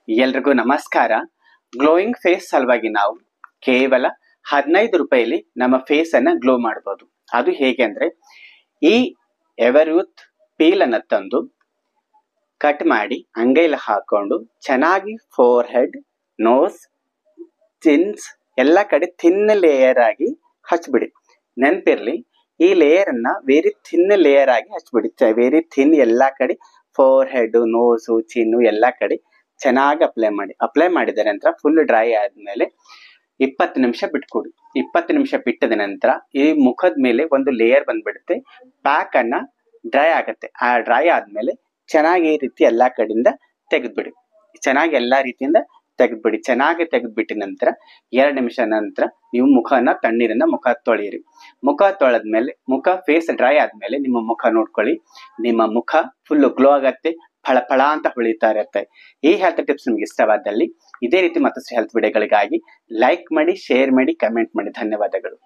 ಎಲ್ರಿಗೂ ನಮಸ್ಕಾರ. Glowing face ಸಲುವಾಗಿ ನಾವು ಕೇವಲ 15 ರೂಪಾಯಿಲಿ ನಮ್ಮ ಫೇಸ್ ಅನ್ನ ಗ್ಲೋ ಮಾಡಬಹುದು. ಅದು ಹೇಗೆ ಅಂದ್ರೆ, ಈ ಎವರ್ಯೂತ್ ಪೀಲ್ ಅನ್ನ ತಂದು ಕಟ್ ಮಾಡಿ ಅಂಗೈಲಿ ಹಾಕೊಂಡು ಚೆನ್ನಾಗಿ ಫೋರ್ ಹೆಡ್, ನೋಸ್, ಚಿನ್ಸ್ ಎಲ್ಲ ಕಡೆ ಥಿನ್ ಲೇಯರ್ ಆಗಿ ಹಚ್ಬಿಡಿ. ನೆನ್ಪಿರ್ಲಿ, ಈ ಲೇಯರ್ ಅನ್ನ ವೆರಿ ಥಿನ್ ಲೇಯರ್ ಆಗಿ ಹಚ್ಬಿಡಿ. ವೆರಿ ಥಿನ್ ಎಲ್ಲಾ ಕಡೆ ಫೋರ್ ಹೆಡ್, ನೋಸು, ಚಿನ್ನು ಎಲ್ಲಾ ಕಡೆ ಚೆನ್ನಾಗಿ ಅಪ್ಲೈ ಮಾಡಿದ ನಂತರ ಫುಲ್ ಡ್ರೈ ಆದ್ಮೇಲೆ 20 ನಿಮಿಷ ಬಿಟ್ಕೊಡಿ. 20 ನಿಮಿಷ ಬಿಟ್ಟದ ನಂತರ ಈ ಮುಖದ ಮೇಲೆ ಒಂದು ಲೇಯರ್ ಬಂದ್ಬಿಡುತ್ತೆ. ಪ್ಯಾಕ್ ಅನ್ನ ಡ್ರೈ ಆಗುತ್ತೆ. ಆ ಡ್ರೈ ಆದ್ಮೇಲೆ ಚೆನ್ನಾಗಿ ಈ ರೀತಿ ಎಲ್ಲಾ ಕಡೆಯಿಂದ ತೆಗೆದ್ಬಿಡಿ. ಚೆನ್ನಾಗಿ ಎಲ್ಲಾ ರೀತಿಯಿಂದ ತೆಗೆದ್ಬಿಡಿ. ಚೆನ್ನಾಗಿ ತೆಗೆದ್ಬಿಟ್ಟ ನಂತರ 2 ನಿಮಿಷ ನಂತರ ನೀವು ಮುಖನ ತಣ್ಣೀರನ್ನ ಮುಖ ತೊಳೆಯಿರಿ. ಮುಖ ತೊಳೆದ್ಮೇಲೆ ಫೇಸ್ ಡ್ರೈ ಆದ್ಮೇಲೆ ನಿಮ್ಮ ಮುಖ ನೋಡ್ಕೊಳ್ಳಿ. ನಿಮ್ಮ ಮುಖ ಫುಲ್ ಗ್ಲೋ ಆಗತ್ತೆ, ಫಳ ಫಳ ಅಂತ ಹೊಳಿತಾ ಇರುತ್ತೆ. ಈ ಹೆಲ್ತ್ ಟಿಪ್ಸ್ ನಿಮ್ಗೆ ಇಷ್ಟವಾದಲ್ಲಿ ಇದೇ ರೀತಿ ಮತ್ತಷ್ಟು ಹೆಲ್ತ್ ವಿಡಿಯೋಗಳಿಗಾಗಿ ಲೈಕ್ ಮಾಡಿ, ಶೇರ್ ಮಾಡಿ, ಕಮೆಂಟ್ ಮಾಡಿ. ಧನ್ಯವಾದಗಳು.